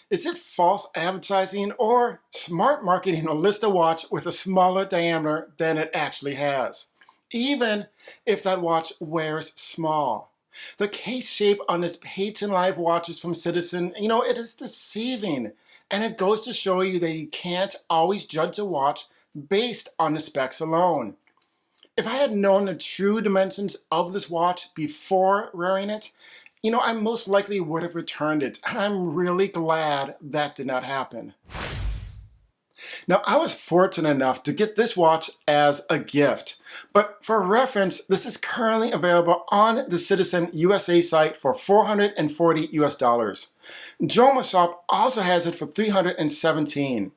Is it false advertising or smart marketing to list a watch with a smaller diameter than it actually has, even if that watch wears small? The case shape on this Peyten Live watches from Citizen, it is deceiving. And it goes to show you that you can't always judge a watch based on the specs alone. If I had known the true dimensions of this watch before wearing it, I most likely would have returned it, and I'm really glad that did not happen. Now, I was fortunate enough to get this watch as a gift, but for reference, this is currently available on the Citizen USA site for $440 US. Joma Shop also has it for $317.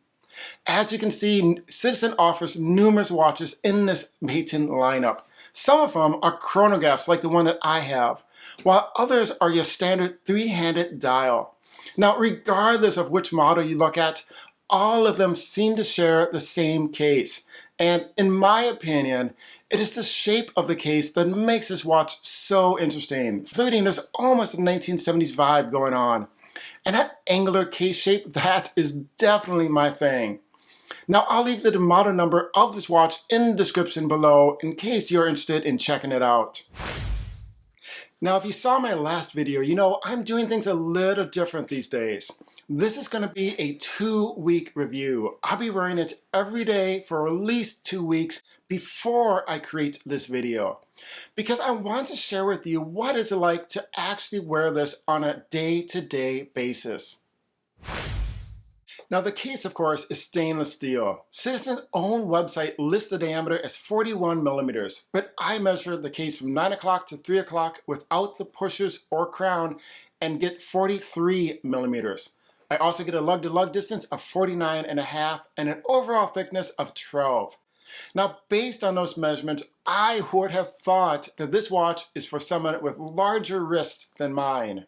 As you can see, Citizen offers numerous watches in this Peyten lineup. Some of them are chronographs like the one that I have, while others are your standard three-handed dial. Now, regardless of which model you look at, all of them seem to share the same case. And in my opinion, it is the shape of the case that makes this watch so interesting, including there's almost a 1970s vibe going on. And that angular case shape, that is definitely my thing. Now, I'll leave the model number of this watch in the description below in case you're interested in checking it out. Now, if you saw my last video, I'm doing things a little different these days. This is going to be a 2-week review. I'll be wearing it every day for at least 2 weeks before I create this video, because I want to share with you what it's like to actually wear this on a day-to-day basis. Now, the case, of course, is stainless steel. Citizen's own website lists the diameter as 41 millimeters, but I measured the case from 9 o'clock to 3 o'clock without the pushers or crown and get 43 millimeters. I also get a lug-to-lug distance of 49.5 and an overall thickness of 12. Now, based on those measurements, I would have thought that this watch is for someone with larger wrists than mine.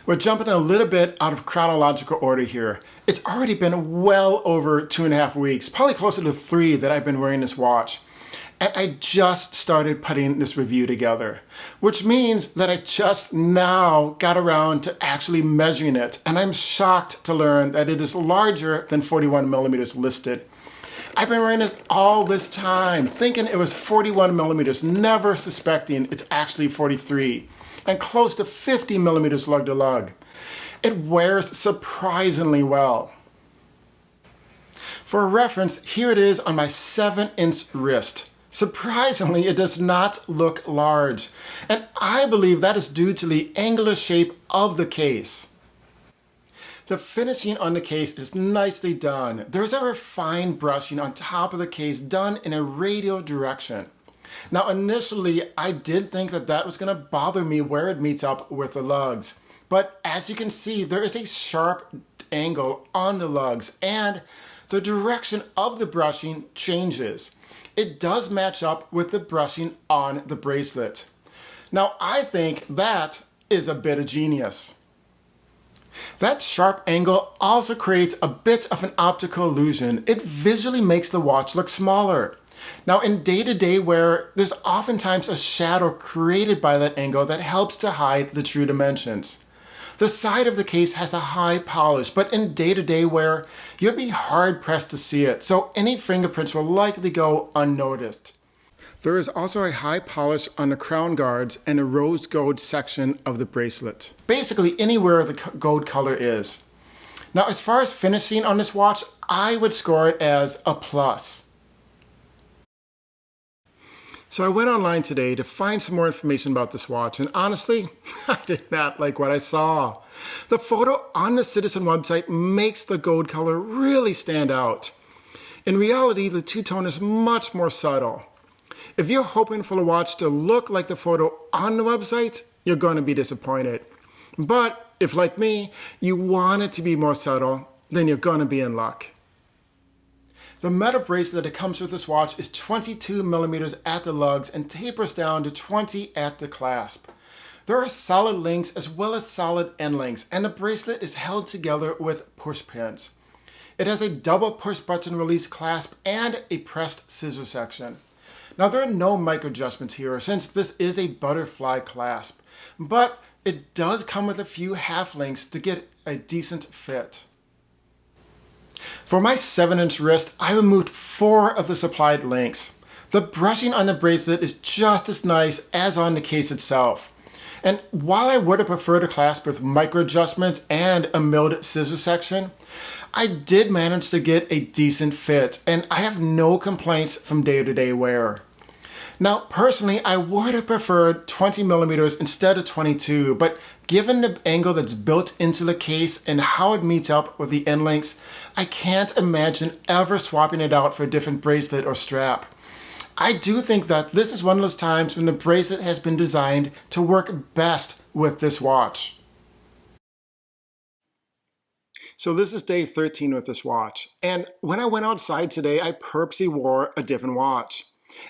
We're jumping a little bit out of chronological order here. It's already been well over 2.5 weeks, probably closer to 3 that I've been wearing this watch. And I just started putting this review together, which means that I just now got around to actually measuring it. And I'm shocked to learn that it is larger than 41 millimeters listed. I've been wearing this all this time, thinking it was 41 millimeters, never suspecting it's actually 43. And close to 50 millimeters lug to lug. It wears surprisingly well. For reference, here it is on my 7-inch wrist. Surprisingly, it does not look large, and I believe that is due to the angular shape of the case. The finishing on the case is nicely done. There's a refined brushing on top of the case done in a radial direction. Now, initially, I did think that was going to bother me where it meets up with the lugs. But as you can see, there is a sharp angle on the lugs, and the direction of the brushing changes. It does match up with the brushing on the bracelet. Now, I think that is a bit of genius. That sharp angle also creates a bit of an optical illusion. It visually makes the watch look smaller. Now, in day-to-day wear, there's oftentimes a shadow created by that angle that helps to hide the true dimensions. The side of the case has a high polish, but in day-to-day wear, you'll be hard-pressed to see it, so any fingerprints will likely go unnoticed. There is also a high polish on the crown guards and the rose gold section of the bracelet. Basically, anywhere the gold color is. Now, as far as finishing on this watch, I would score it as a plus. So I went online today to find some more information about this watch, and honestly, I did not like what I saw. The photo on the Citizen website makes the gold color really stand out. In reality, the two-tone is much more subtle. If you're hoping for the watch to look like the photo on the website, you're going to be disappointed. But if, like me, you want it to be more subtle, then you're going to be in luck. The metal bracelet that comes with this watch is 22 millimeters at the lugs and tapers down to 20 at the clasp. There are solid links as well as solid end links, and the bracelet is held together with push pins. It has a double push button release clasp and a pressed scissor section. Now, there are no micro adjustments here since this is a butterfly clasp, but it does come with a few half links to get a decent fit. For my 7-inch wrist, I removed 4 of the supplied links. The brushing on the bracelet is just as nice as on the case itself. And while I would have preferred a clasp with micro adjustments and a milled scissor section, I did manage to get a decent fit, and I have no complaints from day-to-day wear. Now, personally, I would have preferred 20 millimeters instead of 22, but given the angle that's built into the case and how it meets up with the end links, I can't imagine ever swapping it out for a different bracelet or strap. I do think that this is one of those times when the bracelet has been designed to work best with this watch. So this is day 13 with this watch, and when I went outside today, I purposely wore a different watch.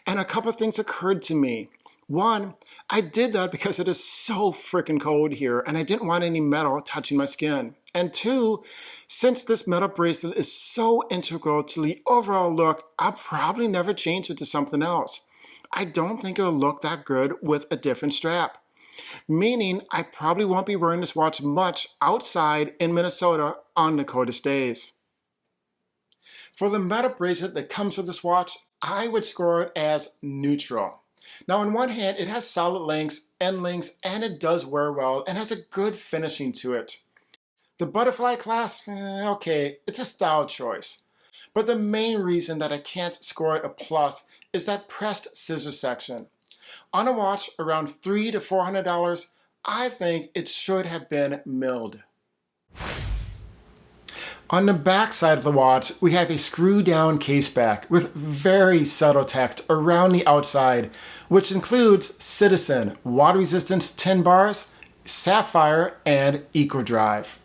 And a couple of things occurred to me. One, I did that because it is so freaking cold here and I didn't want any metal touching my skin. And two, since this metal bracelet is so integral to the overall look, I'll probably never change it to something else. I don't think it'll look that good with a different strap. Meaning I probably won't be wearing this watch much outside in Minnesota on the coldest days. For the metal bracelet that comes with this watch, I would score it as neutral. Now on one hand, it has solid links, end links, and it does wear well and has a good finishing to it. The butterfly clasp, okay, it's a style choice. But the main reason that I can't score it a plus is that pressed scissor section. On a watch around $300 to $400, I think it should have been milled. On the back side of the watch, we have a screw-down case back with very subtle text around the outside, which includes Citizen, water resistance 10 bars, Sapphire, and EcoDrive.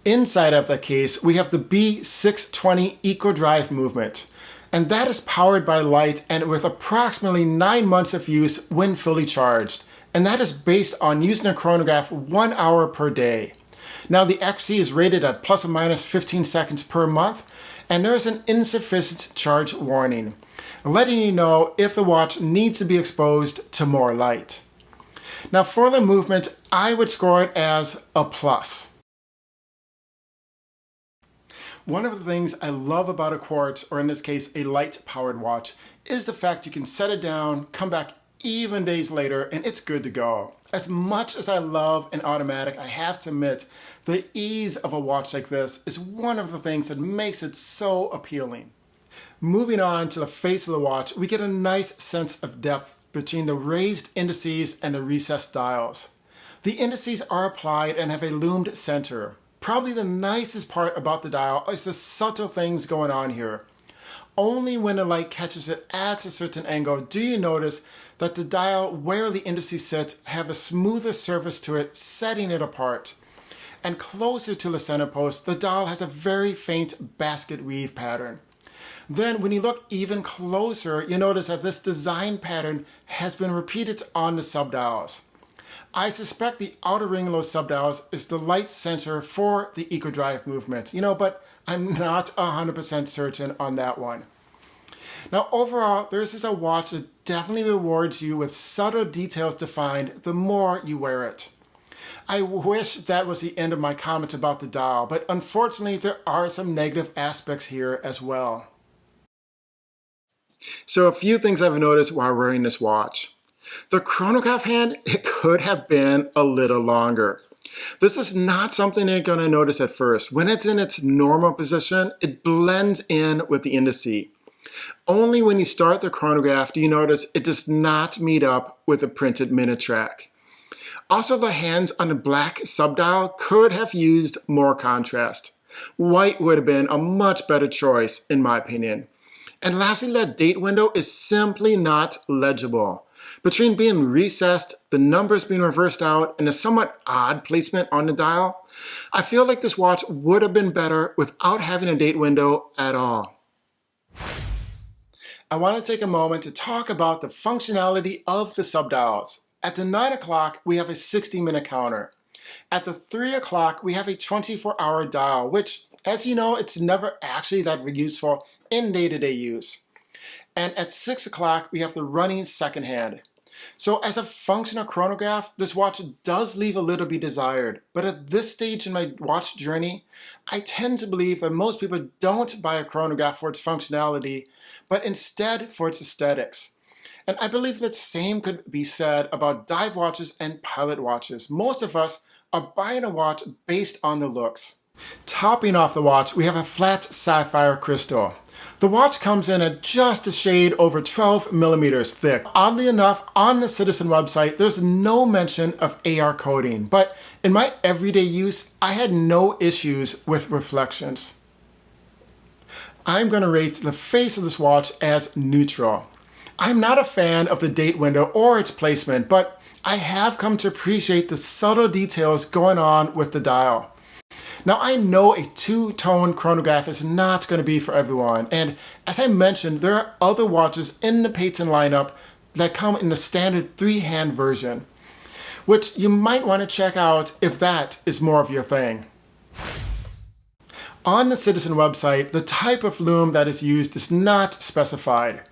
Inside of the case, we have the B620 EcoDrive movement, and that is powered by light and with approximately 9 months of use when fully charged, and that is based on using a chronograph 1 hour per day. Now the accuracy is rated at plus or minus 15 seconds per month, and there is an insufficient charge warning, letting you know if the watch needs to be exposed to more light. Now for the movement, I would score it as a plus. One of the things I love about a quartz, or in this case a light-powered watch, is the fact you can set it down, come back even days later, and it's good to go. As much as I love an automatic, I have to admit, the ease of a watch like this is one of the things that makes it so appealing. Moving on to the face of the watch, we get a nice sense of depth between the raised indices and the recessed dials. The indices are applied and have a loomed center. Probably the nicest part about the dial is the subtle things going on here. Only when the light catches it at a certain angle do you notice that the dial where the indices sit have a smoother surface to it, setting it apart. And closer to the center post, the dial has a very faint basket weave pattern. Then when you look even closer, you notice that this design pattern has been repeated on the subdials. I suspect the outer ring of those subdials is the light sensor for the EcoDrive movement, but I'm not 100% certain on that one. Now overall, this is a watch that definitely rewards you with subtle details defined the more you wear it. I wish that was the end of my comments about the dial, but unfortunately there are some negative aspects here as well. So a few things I've noticed while wearing this watch. The chronograph hand, it could have been a little longer. This is not something you're going to notice at first. When it's in its normal position, it blends in with the indice. Only when you start the chronograph do you notice it does not meet up with the printed minute track. Also, the hands on the black subdial could have used more contrast. White would have been a much better choice in my opinion. And lastly, that date window is simply not legible. Between being recessed, the numbers being reversed out, and a somewhat odd placement on the dial, I feel like this watch would have been better without having a date window at all. I want to take a moment to talk about the functionality of the subdials. At the 9 o'clock, we have a 60-minute counter. At the 3 o'clock, we have a 24-hour dial, which, as you know, it's never actually that useful in day-to-day use. And at 6 o'clock, we have the running second hand. So as a functional chronograph, this watch does leave a little bit desired, but at this stage in my watch journey, I tend to believe that most people don't buy a chronograph for its functionality, but instead for its aesthetics. And I believe that same could be said about dive watches and pilot watches. Most of us are buying a watch based on the looks. Topping off the watch, we have a flat sapphire crystal. The watch comes in at just a shade over 12 millimeters thick. Oddly enough, on the Citizen website, there's no mention of AR coating, but in my everyday use, I had no issues with reflections. I'm going to rate the face of this watch as neutral. I'm not a fan of the date window or its placement, but I have come to appreciate the subtle details going on with the dial. Now I know a two-tone chronograph is not going to be for everyone, and as I mentioned, there are other watches in the Peyten lineup that come in the standard 3-hand version, which you might want to check out if that is more of your thing. On the Citizen website, the type of loom that is used is not specified.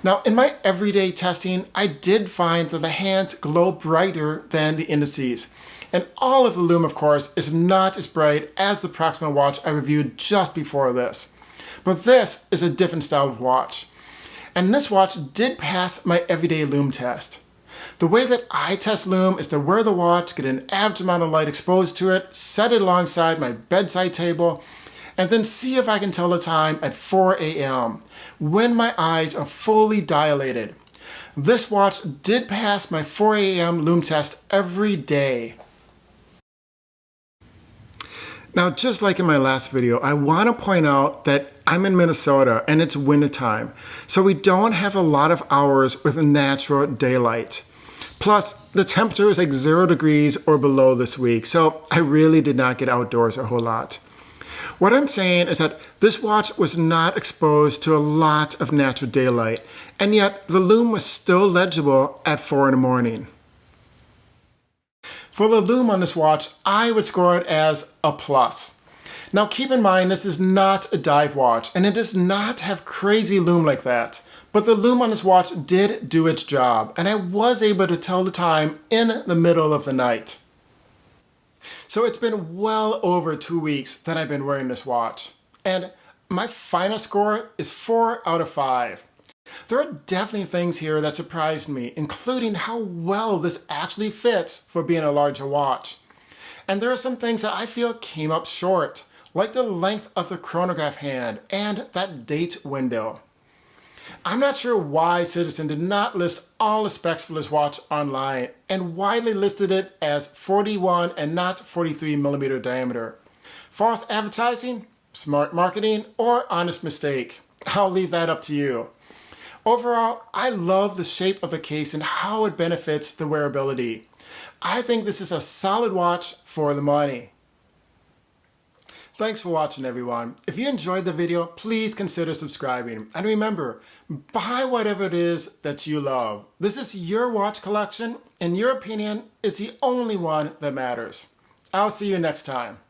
Now, in my everyday testing, I did find that the hands glow brighter than the indices. And all of the loom, of course, is not as bright as the Proxima watch I reviewed just before this. But this is a different style of watch. And this watch did pass my everyday loom test. The way that I test loom is to wear the watch, get an average amount of light exposed to it, set it alongside my bedside table, and then see if I can tell the time at 4 a.m. when my eyes are fully dilated. This watch did pass my 4 a.m. loom test every day. Now, just like in my last video, I want to point out that I'm in Minnesota and it's wintertime, so we don't have a lot of hours with natural daylight. Plus, the temperature is like 0 degrees or below this week, so I really did not get outdoors a whole lot. What I'm saying is that this watch was not exposed to a lot of natural daylight, and yet the loom was still legible at 4 in the morning. For the loom on this watch, I would score it as a plus. Now keep in mind, this is not a dive watch, and it does not have crazy loom like that. But the loom on this watch did do its job, and I was able to tell the time in the middle of the night. So it's been well over 2 weeks that I've been wearing this watch, and my final score is 4 out of 5. There are definitely things here that surprised me, including how well this actually fits for being a larger watch. And there are some things that I feel came up short, like the length of the chronograph hand and that date window. I'm not sure why Citizen did not list all the specs for this watch online and why they listed it as 41 and not 43 millimeter diameter. False advertising, smart marketing, or honest mistake? I'll leave that up to you. Overall, I love the shape of the case and how it benefits the wearability. I think this is a solid watch for the money. Thanks for watching, everyone. If you enjoyed the video, please consider subscribing. And remember, buy whatever it is that you love. This is your watch collection, and your opinion is the only one that matters. I'll see you next time.